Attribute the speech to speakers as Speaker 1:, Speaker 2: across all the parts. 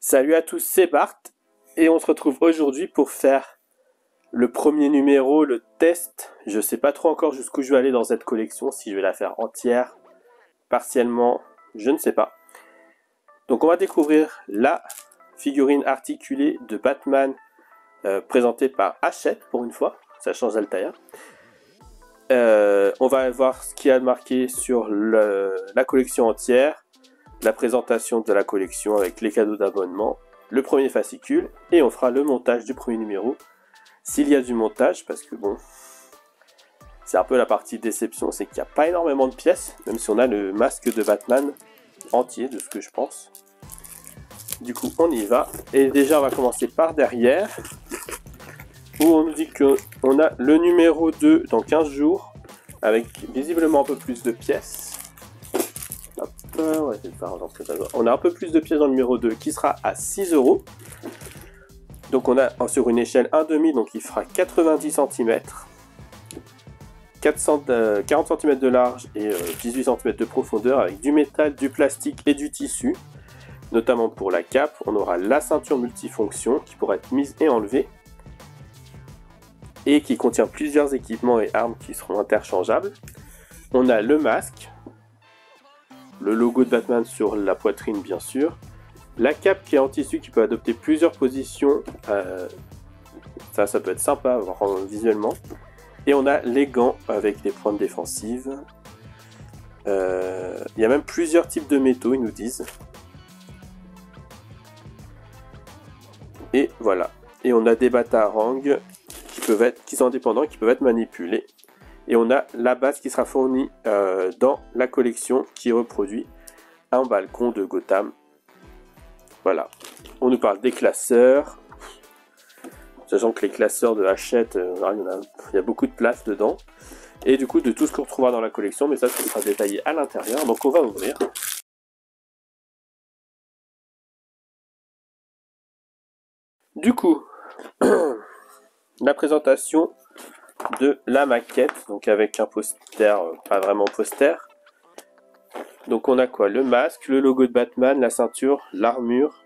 Speaker 1: Salut à tous, c'est Bart et on se retrouve aujourd'hui pour faire le premier numéro, le test. Je sais pas trop encore jusqu'où je vais aller dans cette collection, si je vais la faire entière, partiellement, je ne sais pas. Donc on va découvrir la figurine articulée de Batman présentée par Hachette pour une fois, ça change d'Altaïr. On va voir ce qu'il y a marqué sur la collection entière, la présentation de la collection avec les cadeaux d'abonnement, le premier fascicule, et on fera le montage du premier numéro, s'il y a du montage, parce que bon, c'est un peu la partie déception, c'est qu'il n'y a pas énormément de pièces, même si on a le masque de Batman entier, de ce que je pense. Du coup, on y va, et déjà on va commencer par derrière, où on nous dit qu'on a le numéro 2 dans 15 jours, avec visiblement un peu plus de pièces. On a un peu plus de pièces dans le numéro 2 qui sera à 6 €. Donc on a sur une échelle 1,5, donc il fera 90 cm, 40 cm de large et 18 cm de profondeur, avec du métal, du plastique et du tissu. Notamment pour la cape, on aura la ceinture multifonction qui pourra être mise et enlevée, et qui contient plusieurs équipements et armes qui seront interchangeables. On a le masque, le logo de Batman sur la poitrine bien sûr, la cape qui est en tissu qui peut adopter plusieurs positions, ça peut être sympa visuellement, et on a les gants avec des pointes défensives. Il y a même plusieurs types de métaux, ils nous disent, et voilà, et on a des batarangs qui sont indépendants, qui peuvent être manipulés. Et on a la base qui sera fournie dans la collection qui reproduit un balcon de Gotham. Voilà. On nous parle des classeurs. Sachant que les classeurs de Hachette, il y a beaucoup de place dedans. Et du coup de tout ce qu'on retrouvera dans la collection, mais ça sera détaillé à l'intérieur. Donc on va ouvrir. Du coup, la présentation de la maquette, donc avec un poster, pas vraiment poster. Donc on a quoi? Le masque, le logo de Batman, la ceinture, l'armure,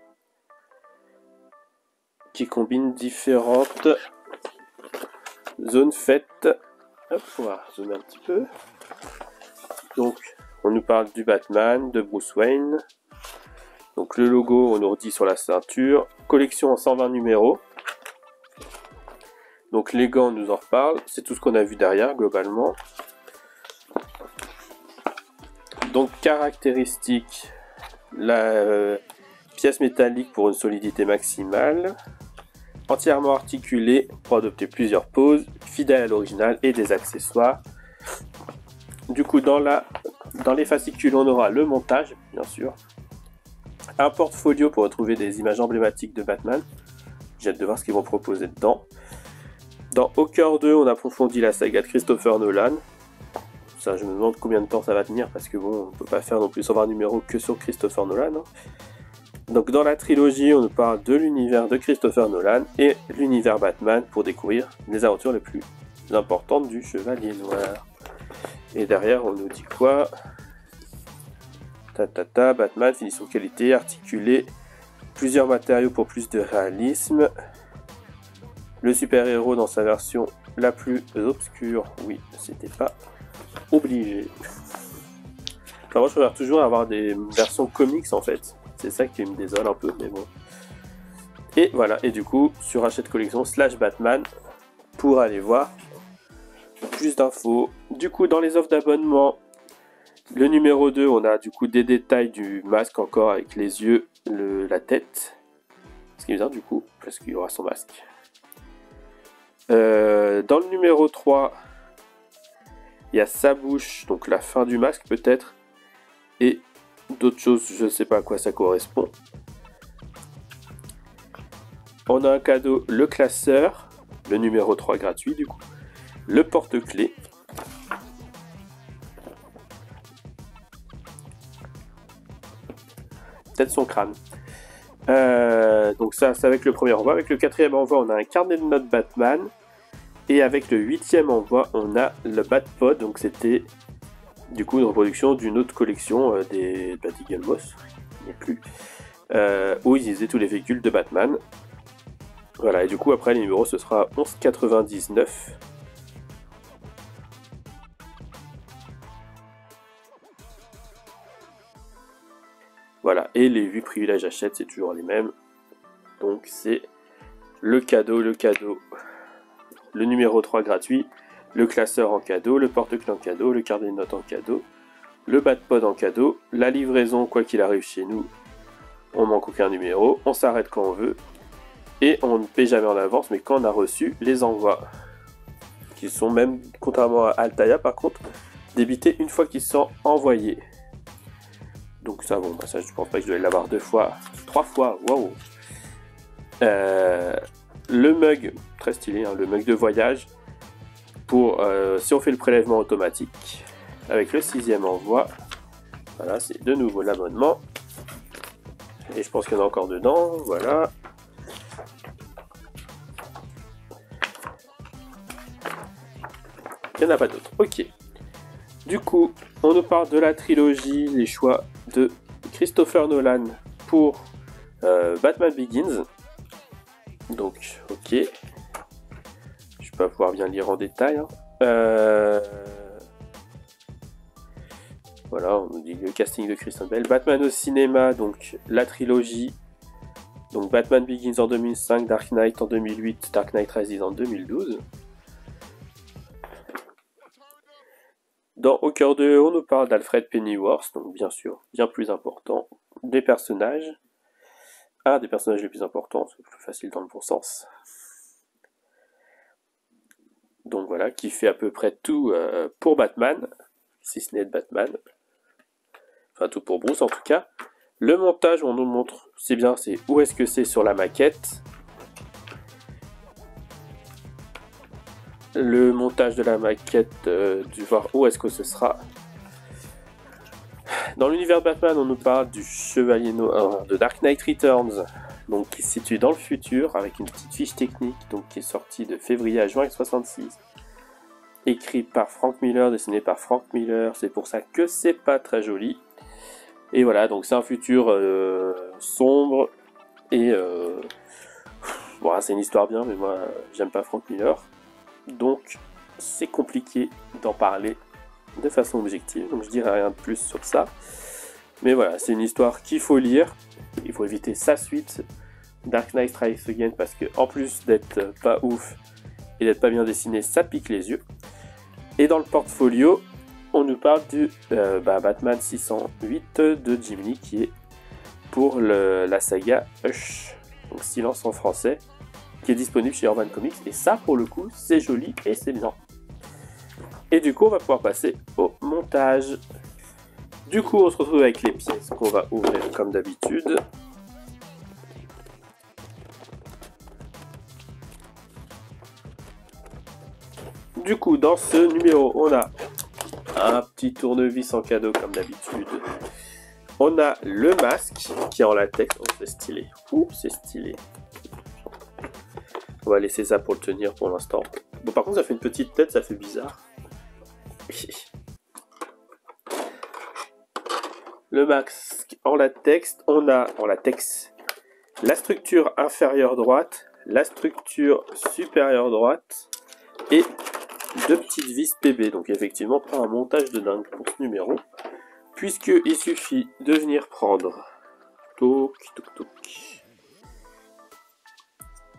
Speaker 1: qui combine différentes zones faites. Hop, on va zoomer un petit peu. Donc on nous parle du Batman, de Bruce Wayne. Donc le logo, on nous redit sur la ceinture. Collection en 120 numéros. Donc les gants, on nous en reparle. C'est tout ce qu'on a vu derrière, globalement. Donc caractéristiques, la pièce métallique pour une solidité maximale. Entièrement articulée pour adopter plusieurs poses. Fidèle à l'original et des accessoires. Du coup, dans les fascicules, on aura le montage, bien sûr. Un portfolio pour retrouver des images emblématiques de Batman. J'ai hâte de voir ce qu'ils vont proposer dedans. Dans Au cœur 2, on approfondit la saga de Christopher Nolan. Ça, je me demande combien de temps ça va tenir, parce que bon, on peut pas faire non plus 120 numéros que sur Christopher Nolan. Hein. Donc dans la trilogie, on nous parle de l'univers de Christopher Nolan et l'univers Batman pour découvrir les aventures les plus importantes du Chevalier Noir. Et derrière, on nous dit quoi? Batman, finition qualité, articulé, plusieurs matériaux pour plus de réalisme. Le super-héros dans sa version la plus obscure, oui, c'était pas obligé. Enfin, moi je préfère toujours avoir des versions comics en fait, c'est ça qui me désole un peu, mais bon. Et voilà, et du coup, sur Hachette Collection /Batman, pour aller voir plus d'infos. Du coup, dans les offres d'abonnement, le numéro 2, on a du coup des détails du masque encore avec les yeux, la tête. Ce qui est bizarre du coup, parce qu'il y aura son masque. Dans le numéro 3, il y a sa bouche, donc la fin du masque peut-être, et d'autres choses, je ne sais pas à quoi ça correspond. On a un cadeau, le classeur, le numéro 3 gratuit du coup, le porte-clés, peut-être son crâne. Donc ça c'est avec le premier envoi. Avec le quatrième envoi, on a un carnet de notes Batman. Et avec le 8e envoi, on a le Batpod. Donc c'était du coup une reproduction d'une autre collection des Batman Moss. Il n'y a plus. où ils utilisaient tous les véhicules de Batman. Voilà, et du coup après les numéros ce sera 11,99. Voilà, et les 8 privilèges achètent, c'est toujours les mêmes. Donc c'est le cadeau, le numéro 3 gratuit, le classeur en cadeau, le porte-clés en cadeau, le carnet de notes en cadeau, le Batpod en cadeau, la livraison quoi qu'il arrive chez nous, on manque aucun numéro, on s'arrête quand on veut, et on ne paie jamais en avance, mais quand on a reçu les envois, qui sont même, contrairement à Altaïa par contre, débités une fois qu'ils sont envoyés. Donc ça, bon, bah ça je pense pas que je dois l'avoir 2 fois, 3 fois, waouh. Le mug, très stylé, hein, le mug de voyage, pour si on fait le prélèvement automatique, avec le 6e envoi. Voilà, c'est de nouveau l'abonnement. Et je pense qu'il y en a encore dedans, voilà. Il n'y en a pas d'autres, ok. Du coup, on nous parle de la trilogie, les choix de Christopher Nolan pour Batman Begins. Donc, ok. Je vais pas pouvoir bien lire en détail. Hein. Voilà, on nous dit le casting de Christian Bale. Batman au cinéma, donc la trilogie. Donc Batman Begins en 2005, Dark Knight en 2008, Dark Knight Rises en 2012. Dans Au cœur de, on nous parle d'Alfred Pennyworth, donc bien sûr, bien plus important. Des personnages. Un des personnages les plus importants, c'est plus facile dans le bon sens. Donc voilà, qui fait à peu près tout pour Batman, si ce n'est de Batman. Enfin, tout pour Bruce en tout cas. Le montage, on nous montre, c'est bien, c'est où est-ce que c'est sur la maquette. Le montage de la maquette, du voir où est-ce que ce sera. Dans l'univers de Batman, on nous parle du Chevalier Noir de Dark Knight Returns, donc qui se situe dans le futur, avec une petite fiche technique, donc qui est sortie de février à juin 66. Écrit par Frank Miller, dessiné par Frank Miller, c'est pour ça que c'est pas très joli. Et voilà, donc c'est un futur sombre, et bon, c'est une histoire bien, mais moi j'aime pas Frank Miller. Donc c'est compliqué d'en parler de façon objective, donc je dirais rien de plus sur ça. Mais voilà, c'est une histoire qu'il faut lire, il faut éviter sa suite, Dark Knight Rises Again, parce que en plus d'être pas ouf et d'être pas bien dessiné, ça pique les yeux. Et dans le portfolio, on nous parle du Batman 608 de Jim Lee, qui est pour la saga Hush, donc Silence en français, qui est disponible chez Urban Comics, et ça pour le coup c'est joli et c'est bien. Et du coup on va pouvoir passer au montage. Du coup on se retrouve avec les pièces qu'on va ouvrir comme d'habitude. Du coup dans ce numéro on a un petit tournevis en cadeau comme d'habitude. On a le masque qui est en latex, oh, c'est stylé. Ouh, c'est stylé. On va laisser ça pour le tenir pour l'instant. Bon, par contre, ça fait une petite tête, ça fait bizarre. Le masque en latex, on a en latex la structure inférieure droite, la structure supérieure droite et 2 petites vis PB. Donc effectivement, pas un montage de dingue pour ce numéro, puisqu'il suffit de venir prendre toc, toc, toc.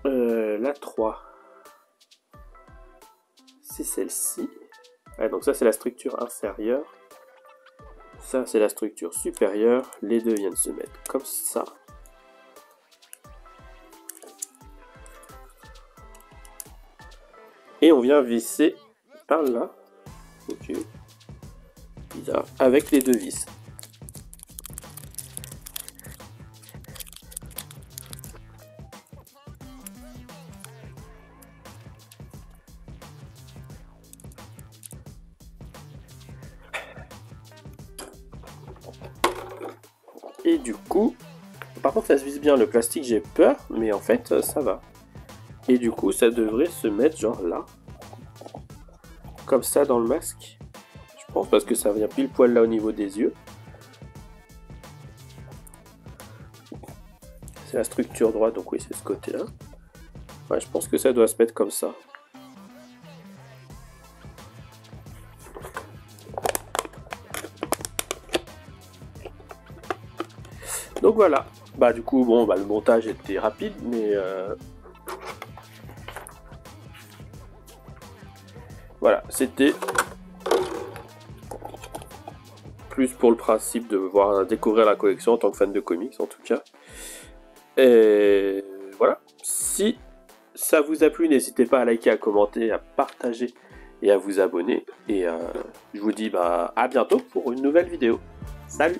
Speaker 1: La 3, c'est celle-ci. Ouais, donc ça c'est la structure inférieure, ça c'est la structure supérieure. Les deux viennent se mettre comme ça. Et on vient visser par là. Ok. Bizarre. Avec les 2 vis. Et du coup, par contre ça se vise bien, le plastique j'ai peur, mais en fait ça va. Et du coup ça devrait se mettre genre là, comme ça dans le masque. Je pense parce que ça vient pile poil là au niveau des yeux. la structure droite, donc oui, c'est ce côté-là. Ouais, je pense que ça doit se mettre comme ça. Donc voilà. Bah du coup, bon, bah, le montage était rapide, mais voilà, c'était plus pour le principe de découvrir la collection en tant que fan de comics en tout cas. Et voilà. Si ça vous a plu, n'hésitez pas à liker, à commenter, à partager et à vous abonner. Et je vous dis à bientôt pour une nouvelle vidéo. Salut!